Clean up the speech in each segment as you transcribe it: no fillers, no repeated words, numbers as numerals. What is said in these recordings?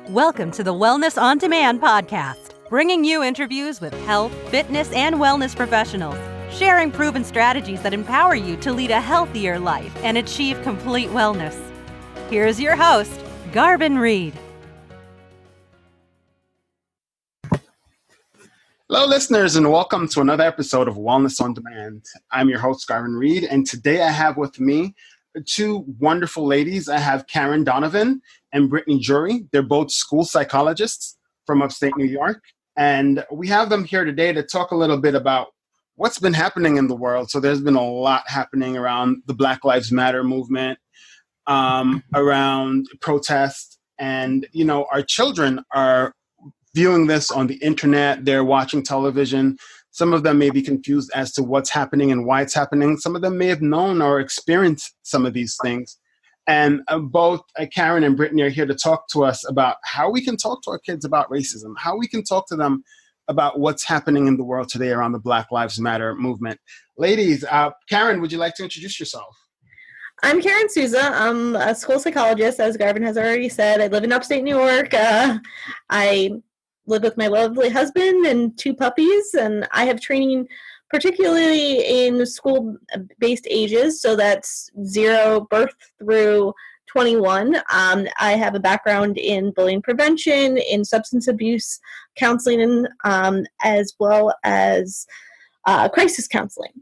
Welcome to the Wellness on Demand podcast, bringing you interviews with health, fitness, and wellness professionals, sharing proven strategies that empower you to lead a healthier life and achieve complete wellness. Here's your host, Garvin Reid. Hello, listeners, and welcome to another episode of Wellness on Demand. I'm your host, Garvin Reid, and today I have with me two wonderful ladies. I have Souza-Donovan and Brittney Jory. They're both school psychologists from upstate New York, and we have them here today to talk a little bit about what's been happening in the world. So there's been a lot happening around the Black Lives Matter movement, around protests, and, you know, our children are viewing this on the internet. They're watching television. Some of them may be confused as to what's happening and why it's happening. Some of them may have known or experienced some of these things. And both Karen and Brittney are here to talk to us about how we can talk to our kids about racism, how we can talk to them about what's happening in the world today around the Black Lives Matter movement. Ladies, Karen, would you like to introduce yourself? I'm Karen Souza. I'm a school psychologist, as Garvin has already said. I live in upstate New York. I live with my lovely husband and two puppies, and I have training particularly in school-based ages, so that's 0 birth through 21. I have a background in bullying prevention, in substance abuse counseling, as well as crisis counseling.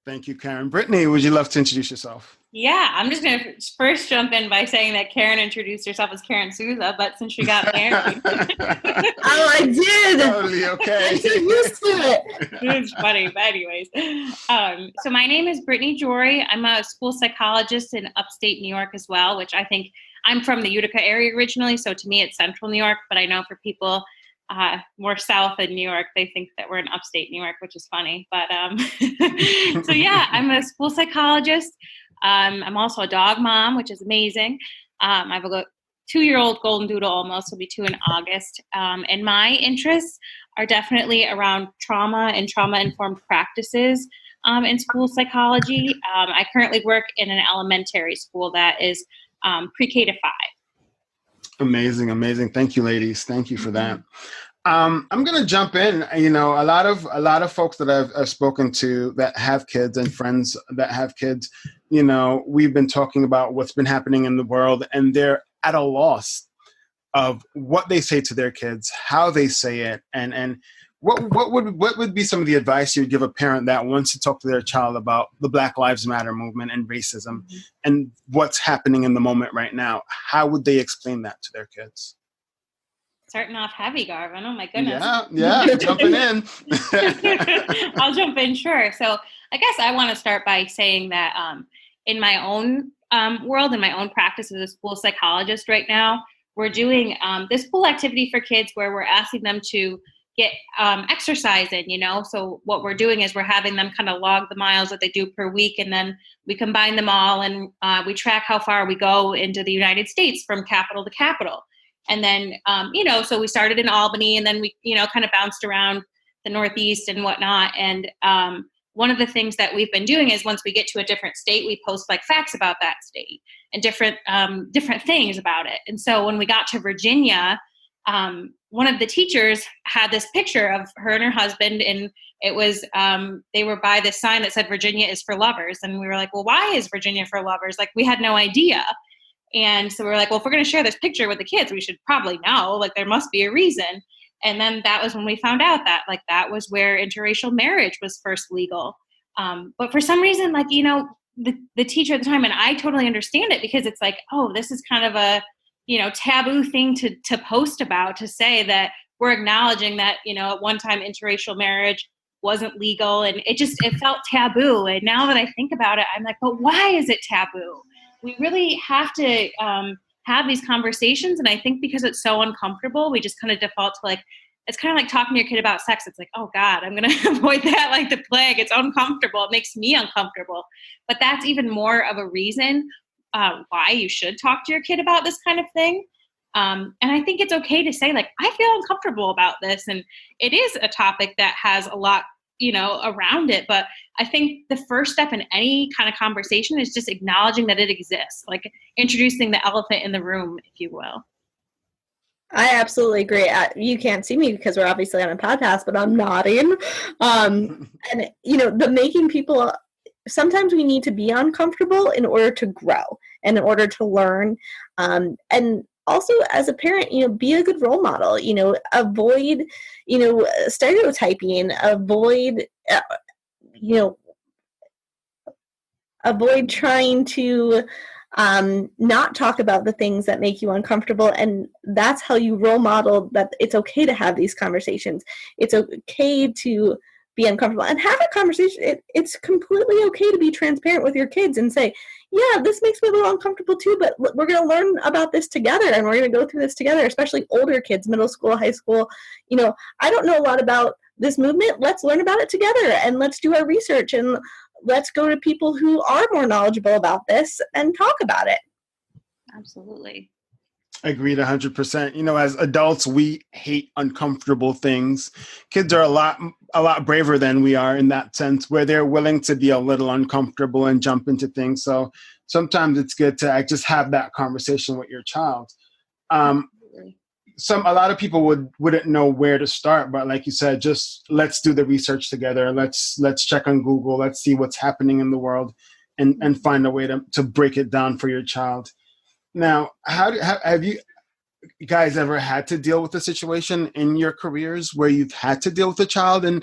Thank you, Karen. Brittney, would you love to introduce yourself? Yeah, I'm just going to first jump in by saying that Karen introduced herself as Karen Souza, but since she got married. Oh, I did. Totally okay. I'm so used to it. It's funny, but anyways. So my name is Brittney Jory. I'm a school psychologist in upstate New York as well, which I think I'm from the Utica area originally, so to me it's central New York, but I know for people more south in New York, they think that we're in upstate New York, which is funny. But so yeah, I'm a school psychologist. I'm also a dog mom, which is amazing. I have a 2-year-old golden doodle almost, will be 2 in August. And my interests are definitely around trauma and trauma-informed practices in school psychology. I currently work in an elementary school that is pre-K to 5. Amazing, amazing. Thank you, ladies. Thank you for that. I'm going to jump in. You know, a lot of folks that I've spoken to that have kids and friends that have kids, you know, we've been talking about what's been happening in the world, and they're at a loss of what they say to their kids, how they say it, and what would be some of the advice you'd give a parent that wants to talk to their child about the Black Lives Matter movement and racism and what's happening in the moment right now? How would they explain that to their kids? Starting off heavy, Garvin. Oh my goodness. Yeah, jumping in. I'll jump in, sure. So I guess I want to start by saying that in my own world, in my own practice as a school psychologist right now, we're doing this cool activity for kids where we're asking them to get exercise in, you know. So what we're doing is we're having them kind of log the miles that they do per week, and then we combine them all, and we track how far we go into the United States from capital to capital. And then, you know, so we started in Albany, and then we, you know, kind of bounced around the Northeast and whatnot. And one of the things that we've been doing is once we get to a different state, we post like facts about that state and different things about it. And so when we got to Virginia, one of the teachers had this picture of her and her husband, and it was, they were by this sign that said Virginia is for lovers. And we were like, well, why is Virginia for lovers? Like, we had no idea. And so we were like, well, if we're going to share this picture with the kids, we should probably know, like, there must be a reason. And then that was when we found out that, like, that was where interracial marriage was first legal. But for some reason, like, you know, the teacher at the time, and I totally understand it, because it's like, oh, this is kind of a, you know, taboo thing to post about, to say that we're acknowledging that, you know, at one time interracial marriage wasn't legal, and it felt taboo. And now that I think about it, I'm like, but why is it taboo? We really have to have these conversations. And I think because it's so uncomfortable, we just kind of default to, like, it's kind of like talking to your kid about sex. It's like, oh God, I'm going to avoid that like the plague. It's uncomfortable. It makes me uncomfortable. But that's even more of a reason why you should talk to your kid about this kind of thing. And I think it's okay to say, like, I feel uncomfortable about this. And it is a topic that has a lot, you know, around it. But I think the first step in any kind of conversation is just acknowledging that it exists, like introducing the elephant in the room, if you will. I absolutely agree. You can't see me because we're obviously on a podcast, but I'm nodding. And, the making people, sometimes we need to be uncomfortable in order to grow and in order to learn. And also as a parent, be a good role model, avoid, stereotyping, avoid trying to not talk about the things that make you uncomfortable. And that's how you role model that it's okay to have these conversations. It's okay to be uncomfortable and have a conversation. It's completely okay to be transparent with your kids and say, yeah, this makes me a little uncomfortable too, but we're going to learn about this together and we're going to go through this together, especially older kids, middle school, high school. I don't know a lot about this movement. Let's learn about it together and let's do our research and let's go to people who are more knowledgeable about this and talk about it. Absolutely. Agreed 100%. As adults, we hate uncomfortable things. Kids are a lot braver than we are in that sense, where they're willing to be a little uncomfortable and jump into things. So sometimes it's good to just have that conversation with your child. A lot of people wouldn't know where to start, but like you said, just let's do the research together. Let's check on Google. Let's see what's happening in the world and find a way to break it down for your child. Now, have you guys ever had to deal with a situation in your careers where you've had to deal with a child and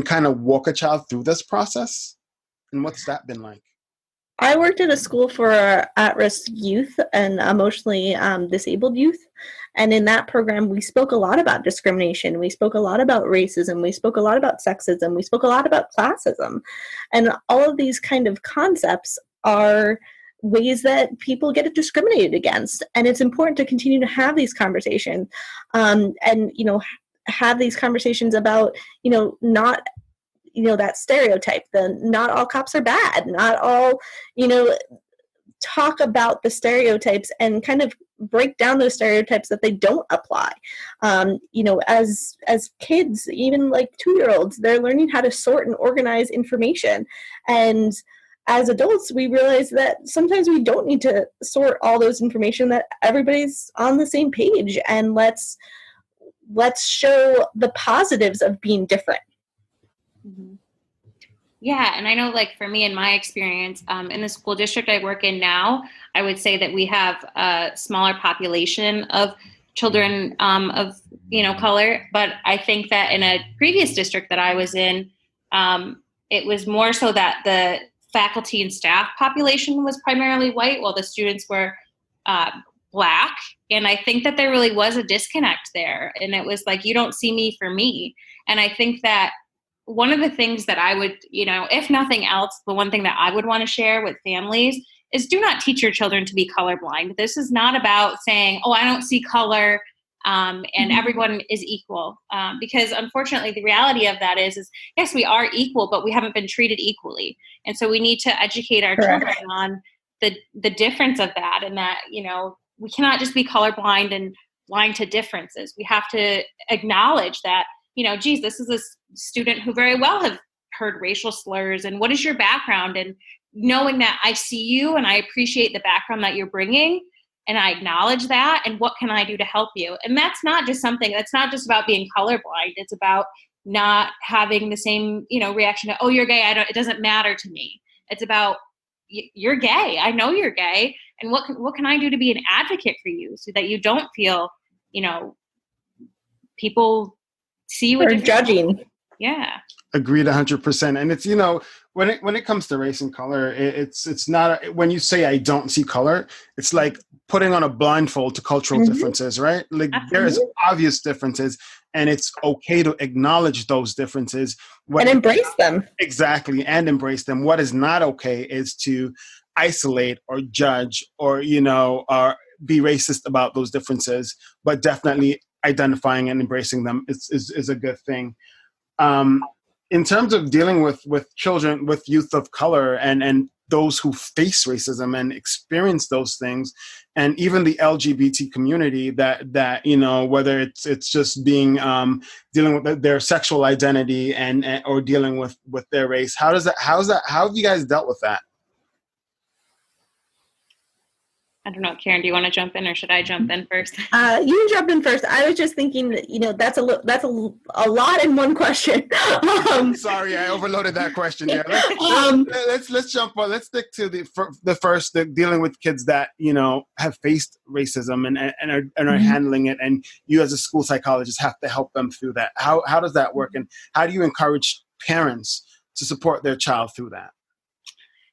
kind of walk a child through this process? And what's that been like? I worked at a school for at-risk youth and emotionally disabled youth. And in that program, we spoke a lot about discrimination. We spoke a lot about racism. We spoke a lot about sexism. We spoke a lot about classism. And all of these kind of concepts are ways that people get discriminated against. And it's important to continue to have these conversations and have these conversations about, not, that stereotype, not all cops are bad, not all, talk about the stereotypes and kind of break down those stereotypes that they don't apply. As kids, even like 2-year-olds, they're learning how to sort and organize information. And as adults, we realize that sometimes we don't need to sort all those information, that everybody's on the same page, and let's show the positives of being different. Mm-hmm. Yeah, and I know, like, for me, in my experience, in the school district I work in now, I would say that we have a smaller population of children of color. But I think that in a previous district that I was in, it was more so that the faculty and staff population was primarily white, while the students were Black. And I think that there really was a disconnect there. And it was like, you don't see me for me. And I think that one of the things that I would, if nothing else, the one thing that I would want to share with families is do not teach your children to be colorblind. This is not about saying, oh, I don't see color and everyone is equal. Because unfortunately, the reality of that is yes, we are equal, but we haven't been treated equally. And so we need to educate our children on the difference of that, and that, we cannot just be colorblind and blind to differences. We have to acknowledge that, geez, this is a student who very well have heard racial slurs, and what is your background? And knowing that I see you and I appreciate the background that you're bringing, and I acknowledge that, and what can I do to help you? And that's not just about being colorblind. It's about not having the same, reaction to, oh, you're gay, it doesn't matter to me. It's about, you're gay, I know you're gay, and what can I do to be an advocate for you so that you don't feel, people see you or judging. Yeah. Agreed 100%. And it's, when it comes to race and color, it's not, when you say I don't see color, it's like putting on a blindfold to cultural differences, right? Like there's obvious differences, and it's okay to acknowledge those differences. And embrace them. Exactly. And embrace them. What is not okay is to isolate or judge or, or be racist about those differences, but definitely identifying and embracing them is a good thing. In terms of dealing with children, with youth of color and those who face racism and experience those things, and even the LGBT community that whether it's just being dealing with their sexual identity and or dealing with their race, how have you guys dealt with that? I don't know, Karen, do you want to jump in or should I jump in first? You can jump in first. I was just thinking that, that's a lot in one question. Sorry, I overloaded that question. Yeah, let's jump on. Let's stick to the first, dealing with kids that have faced racism and are handling it, and you as a school psychologist have to help them through that. How does that work, and how do you encourage parents to support their child through that?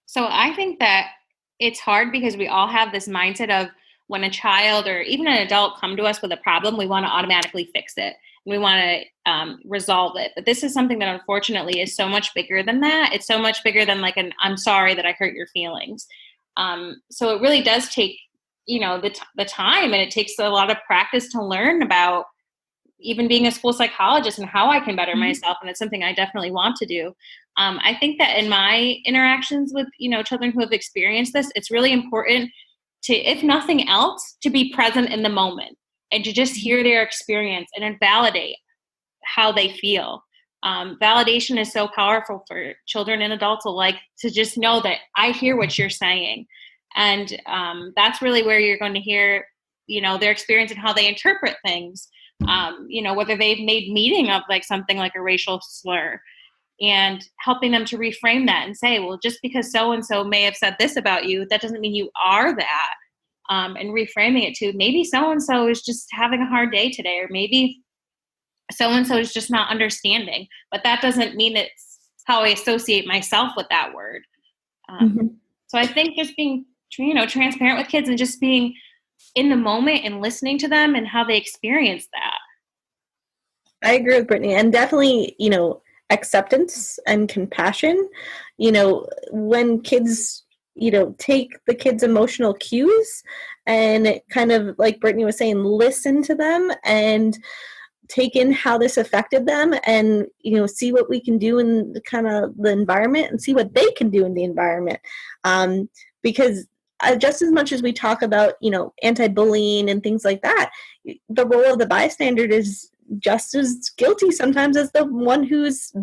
So I think that it's hard because we all have this mindset of when a child or even an adult come to us with a problem, we want to automatically fix it. We want to resolve it. But this is something that unfortunately is so much bigger than that. It's so much bigger than like I'm sorry that I hurt your feelings. So it really does take, the time, and it takes a lot of practice to learn about even being a school psychologist and how I can better myself. And it's something I definitely want to do. I think that in my interactions with, children who have experienced this, it's really important to, if nothing else, to be present in the moment and to just hear their experience and then validate how they feel. Validation is so powerful for children and adults alike, to just know that I hear what you're saying. And that's really where you're going to hear, their experience and how they interpret things. Whether they've made meaning of like something like a racial slur, and helping them to reframe that and say, well, just because so-and-so may have said this about you, that doesn't mean you are that. And reframing it to maybe so-and-so is just having a hard day today, or maybe so-and-so is just not understanding, but that doesn't mean it's how I associate myself with that word. So I think just being, transparent with kids and just being in the moment and listening to them and how they experience that. I agree with Brittney, and definitely, acceptance and compassion. When kids, take the kids' emotional cues and kind of, like Brittney was saying, listen to them and take in how this affected them, and, see what we can do in kind of the environment and see what they can do in the environment. Because just as much as we talk about, anti-bullying and things like that, the role of the bystander is just as guilty sometimes as the one who's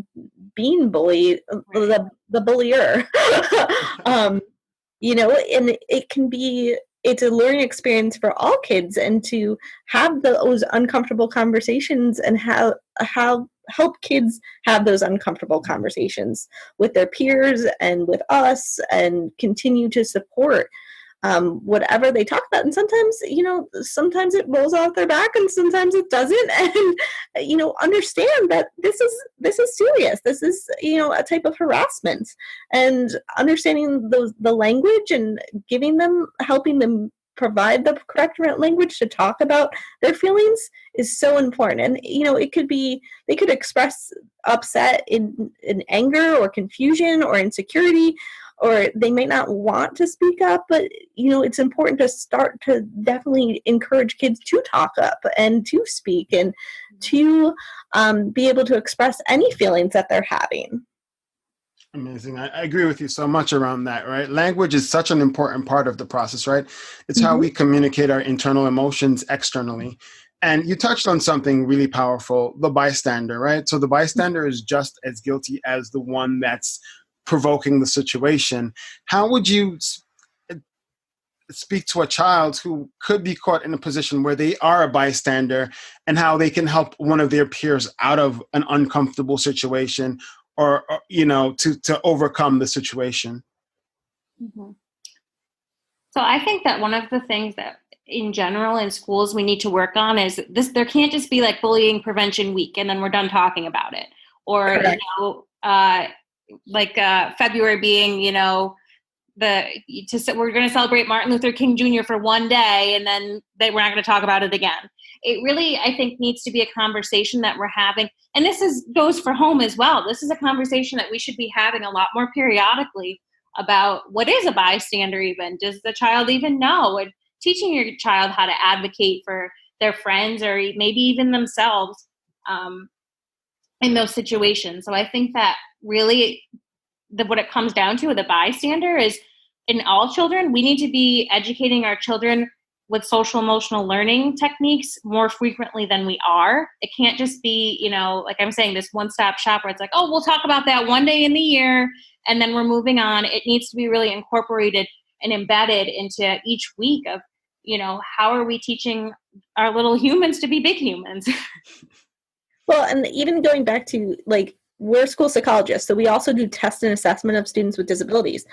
being bullied, the bullier. And it's a learning experience for all kids, and to have those uncomfortable conversations and how help kids have those uncomfortable conversations with their peers and with us, and continue to support whatever they talk about. And sometimes, sometimes it rolls off their back and sometimes it doesn't. And, understand that this is serious. This is, a type of harassment, and understanding the language and helping them provide the correct language to talk about their feelings is so important. And, they could express upset in anger or confusion or insecurity, or they may not want to speak up, but, it's important to start to definitely encourage kids to talk up and to speak and to be able to express any feelings that they're having. Amazing. I agree with you so much around that, right? Language is such an important part of the process, right? It's how we communicate our internal emotions externally. And you touched on something really powerful, the bystander, right? So the bystander is just as guilty as the one that's provoking the situation. How would you speak to a child who could be caught in a position where they are a bystander, and how they can help one of their peers out of an uncomfortable situation, or to overcome the situation? So I think that one of the things that in general in schools we need to work on is this: there can't just be like bullying prevention week and then we're done talking about it, or February being we're going to celebrate Martin Luther King Jr. for one day and then we're not going to talk about it again. It really, I think, needs to be a conversation that we're having, and this goes for home as well. This is a conversation that we should be having a lot more periodically about what is a bystander even. Does the child even know? And teaching your child how to advocate for their friends or maybe even themselves in those situations. So I think that really what it comes down to with a bystander is, in all children, we need to be educating our children with social emotional learning techniques more frequently than we are. It can't just be, like I'm saying, this one-stop shop where it's like, oh, we'll talk about that one day in the year and then we're moving on. It needs to be really incorporated and embedded into each week of, how are we teaching our little humans to be big humans? Well, and even going back to, like, we're school psychologists, so we also do test and assessment of students with disabilities.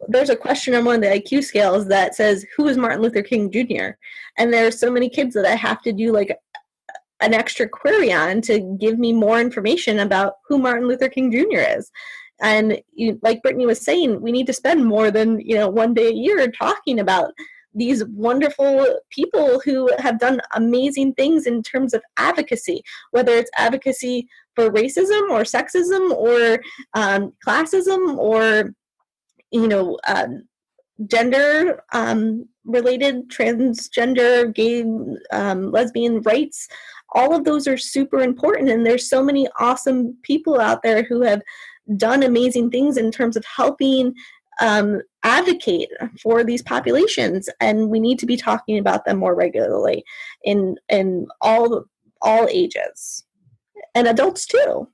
There's a question on one of the IQ scales that says, who is Martin Luther King Jr.? And there are so many kids that I have to do, like, an extra query on to give me more information about who Martin Luther King Jr. is. And like Brittney was saying, we need to spend more than, one day a year talking about these wonderful people who have done amazing things in terms of advocacy, whether it's advocacy for racism or sexism or classism or, gender related, transgender, gay, lesbian rights. All of those are super important. And there's so many awesome people out there who have done amazing things in terms of helping advocate for these populations, and we need to be talking about them more regularly in all ages and adults too.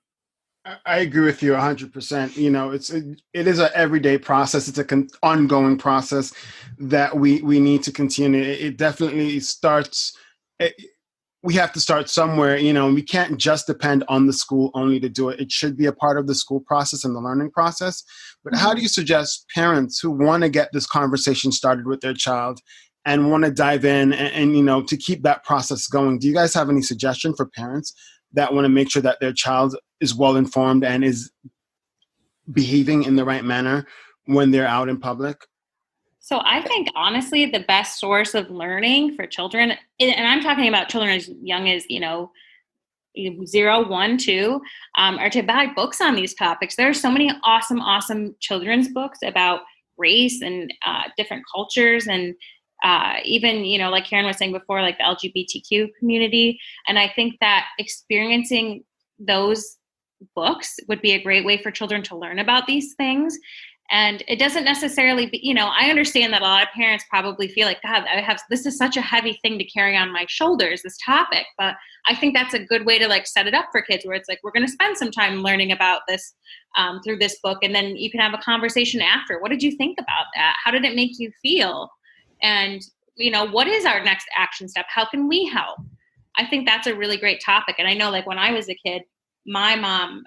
I agree with you 100%. It is an everyday process. It's an ongoing process that we need to continue. It definitely starts. We have to start somewhere, we can't just depend on the school only to do it. It should be a part of the school process and the learning process. But how do you suggest parents who want to get this conversation started with their child and want to dive in and to keep that process going? Do you guys have any suggestion for parents that want to make sure that their child is well informed and is behaving in the right manner when they're out in public? So I think, honestly, the best source of learning for children, and I'm talking about children as young as, 0, 1, 2, are to buy books on these topics. There are so many awesome children's books about race and different cultures and even, like Karen was saying before, like the LGBTQ community. And I think that experiencing those books would be a great way for children to learn about these things. And it doesn't necessarily be, I understand that a lot of parents probably feel like, God, this is such a heavy thing to carry on my shoulders, this topic. But I think that's a good way to set it up for kids where it's like, we're going to spend some time learning about this through this book. And then you can have a conversation after. What did you think about that? How did it make you feel? And, what is our next action step? How can we help? I think that's a really great topic. And I know, when I was a kid, my mom,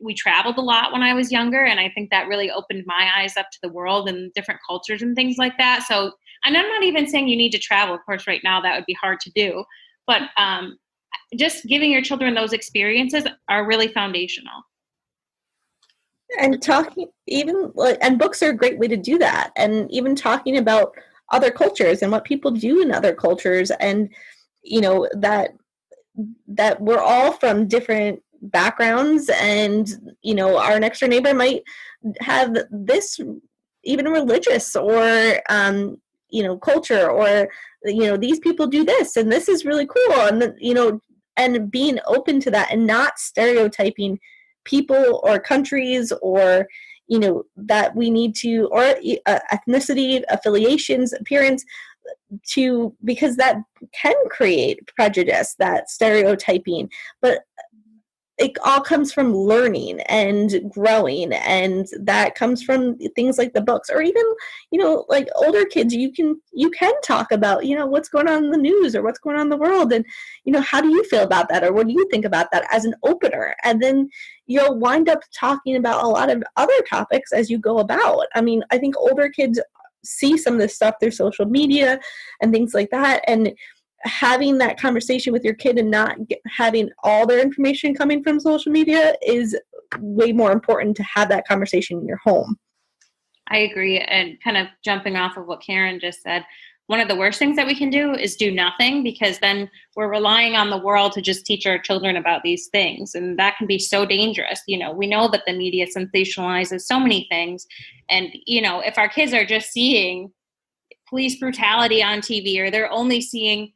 we traveled a lot when I was younger. And I think that really opened my eyes up to the world and different cultures and things like that. So, and I'm not even saying you need to travel. Of course, right now that would be hard to do, but just giving your children those experiences are really foundational. And and books are a great way to do that. And even talking about other cultures and what people do in other cultures, and, that we're all from different backgrounds, and our next door neighbor might have this even religious or culture, or these people do this and this is really cool, and and being open to that and not stereotyping people or countries or that we need to, or ethnicity, affiliations, appearance, because that can create prejudice, that stereotyping. But it all comes from learning and growing, and that comes from things like the books, or even older kids. You can talk about what's going on in the news or what's going on in the world, and how do you feel about that, or what do you think about that, as an opener. And then you'll wind up talking about a lot of other topics as you go about. I mean, I think older kids see some of this stuff through social media and things like that, and having that conversation with your kid and not having all their information coming from social media is way more important to have that conversation in your home. I agree. And kind of jumping off of what Karen just said, one of the worst things that we can do is do nothing, because then we're relying on the world to just teach our children about these things. And that can be so dangerous. We know that the media sensationalizes so many things. And, if our kids are just seeing police brutality on TV, or they're only seeing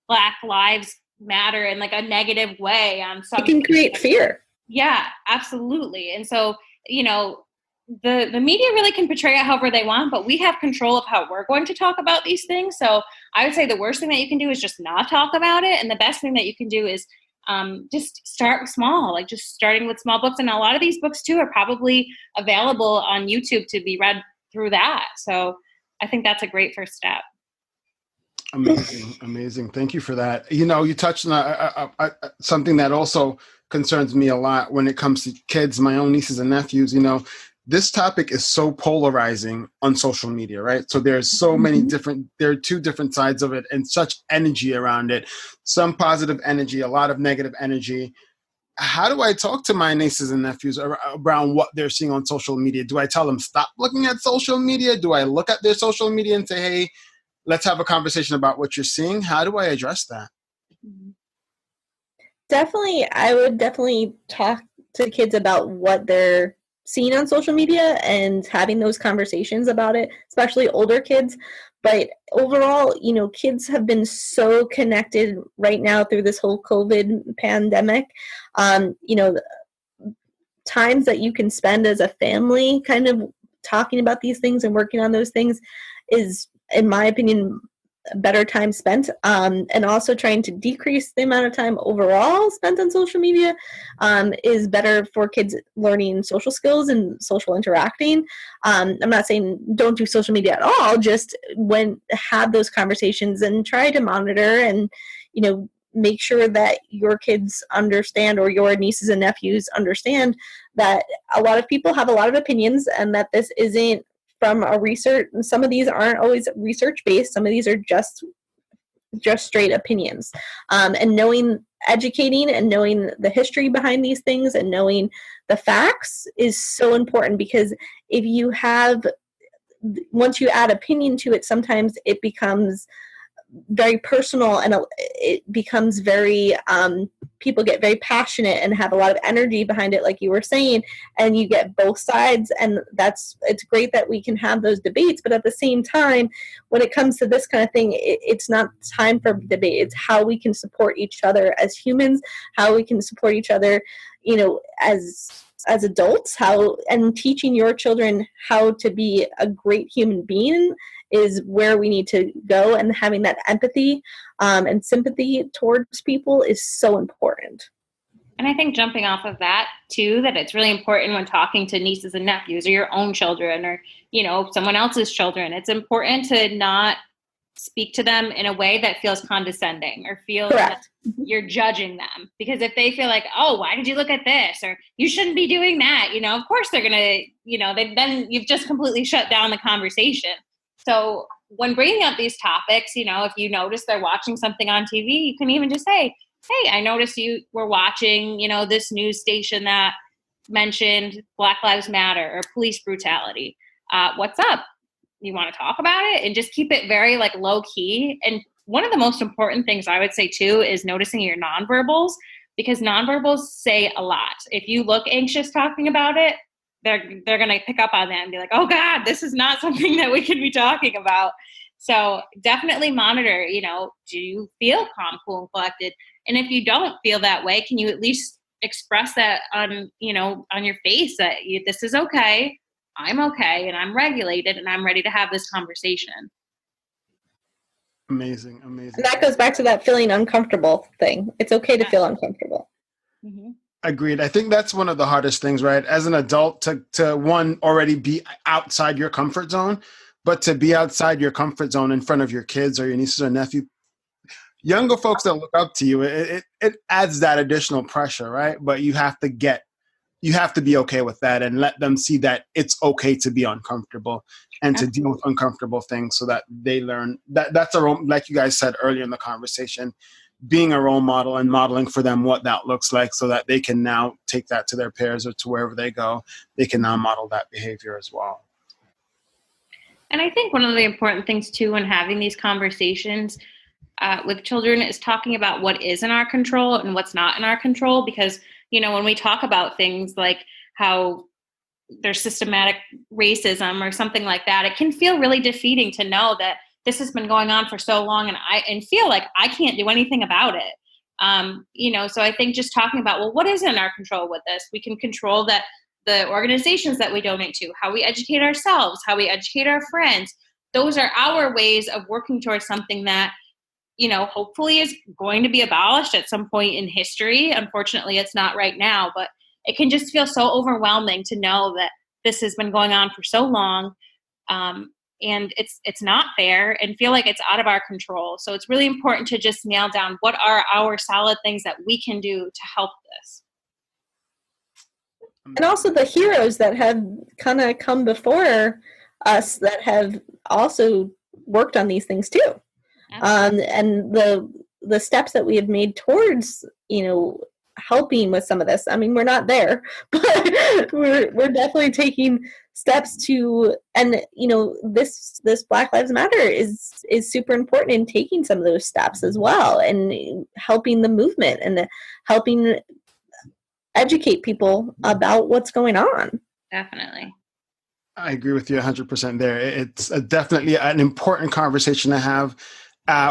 Black Lives Matter in a negative way on some, it can create fear. Yeah, absolutely. And so, the media really can portray it however they want, but we have control of how we're going to talk about these things. So I would say the worst thing that you can do is just not talk about it. And the best thing that you can do is just start small, like just starting with small books. And a lot of these books too are probably available on YouTube to be read through that. So I think that's a great first step. Amazing. Thank you for that. You touched on something that also concerns me a lot when it comes to kids, my own nieces and nephews. This topic is so polarizing on social media, right? So there's so many there are two different sides of it and such energy around it, some positive energy, a lot of negative energy. How do I talk to my nieces and nephews around what they're seeing on social media? Do I tell them stop looking at social media? Do I look at their social media and say, hey, let's have a conversation about what you're seeing? How do I address that? Definitely, I would definitely talk to kids about what they're seeing on social media and having those conversations about it, especially older kids. But overall, kids have been so connected right now through this whole COVID pandemic. Times that you can spend as a family kind of talking about these things and working on those things is, in my opinion, better time spent, and also trying to decrease the amount of time overall spent on social media is better for kids learning social skills and social interacting. I'm not saying don't do social media at all, just have those conversations and try to monitor and, make sure that your kids understand, or your nieces and nephews understand, that a lot of people have a lot of opinions and that this isn't from a research. Some of these aren't always research based. Some of these are just straight opinions. And educating and knowing the history behind these things and knowing the facts is so important, because once you add opinion to it, sometimes it becomes very personal and it becomes very, people get very passionate and have a lot of energy behind it, like you were saying, and you get both sides. And it's great that we can have those debates, but at the same time, when it comes to this kind of thing, it's not time for debate. It's how we can support each other as humans, how we can support each other, as adults, and teaching your children how to be a great human being is where we need to go, and having that empathy and sympathy towards people is so important. And I think jumping off of that too, that it's really important when talking to nieces and nephews or your own children or, someone else's children, it's important to not speak to them in a way that feels condescending or feels like you're judging them. Because if they feel like, oh, why did you look at this? Or you shouldn't be doing that. Of course they're going to, then you've just completely shut down the conversation. So when bringing up these topics, if you notice they're watching something on TV, you can even just say, hey, I noticed you were watching, this news station that mentioned Black Lives Matter or police brutality. What's up? You want to talk about it? And just keep it very low key. And one of the most important things I would say too is noticing your nonverbals, because nonverbals say a lot. If you look anxious talking about it, they're going to pick up on that and be like, oh God, this is not something that we could be talking about. So definitely monitor, do you feel calm, cool, and collected? And if you don't feel that way, can you at least express that on your face that this is okay, I'm okay, and I'm regulated, and I'm ready to have this conversation. Amazing. And that goes back to that feeling uncomfortable thing. It's okay to feel uncomfortable. Mm-hmm. Agreed. I think that's one of the hardest things, right? As an adult, to one, already be outside your comfort zone, but to be outside your comfort zone in front of your kids or your nieces or nephew, younger folks that look up to you, it adds that additional pressure, right? But you have to be okay with that and let them see that it's okay to be uncomfortable and to deal with uncomfortable things, so that they learn that's a role, like you guys said earlier in the conversation, being a role model and modeling for them what that looks like, so that they can now take that to their peers or to wherever they go. They can now model that behavior as well. And I think one of the important things too when having these conversations with children is talking about what is in our control and what's not in our control. Because, when we talk about things like how there's systematic racism or something like that, it can feel really defeating to know that this has been going on for so long and feel like I can't do anything about it. So I think just talking about, well, what is in our control with this? We can control that the organizations that we donate to, how we educate ourselves, how we educate our friends. Those are our ways of working towards something that hopefully is going to be abolished at some point in history. Unfortunately, it's not right now, but it can just feel so overwhelming to know that this has been going on for so long. And it's not fair and feel like it's out of our control. So it's really important to just nail down what are our solid things that we can do to help this. And also the heroes that have kind of come before us that have also worked on these things too. And the steps that we have made towards, helping with some of this. I mean, we're not there, but we're definitely taking steps to, and this Black Lives Matter is super important in taking some of those steps as well, and helping the movement and helping educate people about what's going on. Definitely. I agree with you 100% there. It's definitely an important conversation to have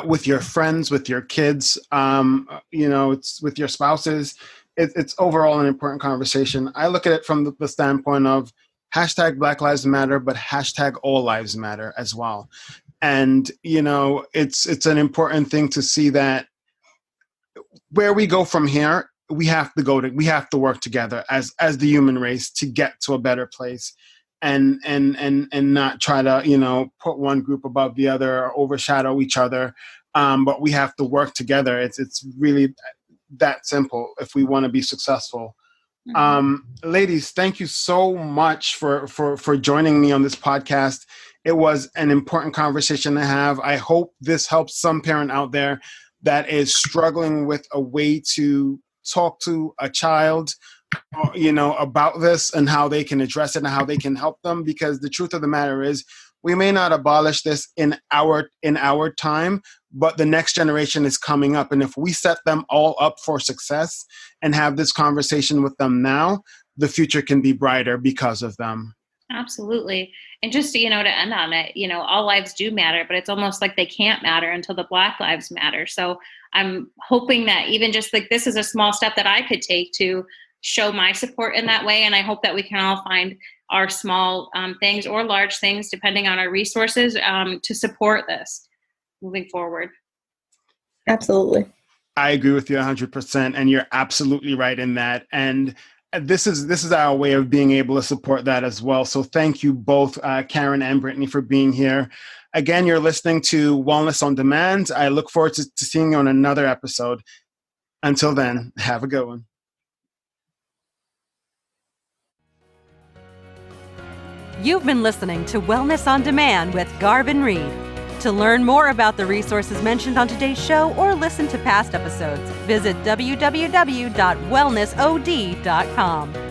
with your friends, with your kids, it's with your spouses. It's overall an important conversation. I look at it from the standpoint of hashtag Black Lives Matter, but hashtag all lives matter as well. And, it's an important thing to see that where we go from here, we have to work together as the human race to get to a better place. And not try to, put one group above the other or overshadow each other. But we have to work together. It's really that simple if we want to be successful. Mm-hmm. Ladies, thank you so much for joining me on this podcast. It was an important conversation to have. I hope this helps some parent out there that is struggling with a way to talk to a child about this and how they can address it and how they can help them, because the truth of the matter is we may not abolish this in our time, but the next generation is coming up. And if we set them all up for success and have this conversation with them now, the future can be brighter because of them. Absolutely. And just, to end on it, all lives do matter, but it's almost like they can't matter until the Black Lives Matter. So I'm hoping that even just like this is a small step that I could take to show my support in that way. And I hope that we can all find our small things or large things, depending on our resources, to support this moving forward. Absolutely. I agree with you 100%. And you're absolutely right in that. And this is our way of being able to support that as well. So thank you both, Karen and Brittney, for being here. Again, you're listening to Wellness on Demand. I look forward to seeing you on another episode. Until then, have a good one. You've been listening to Wellness on Demand with Garvin Reid. To learn more about the resources mentioned on today's show or listen to past episodes, visit www.wellnessod.com.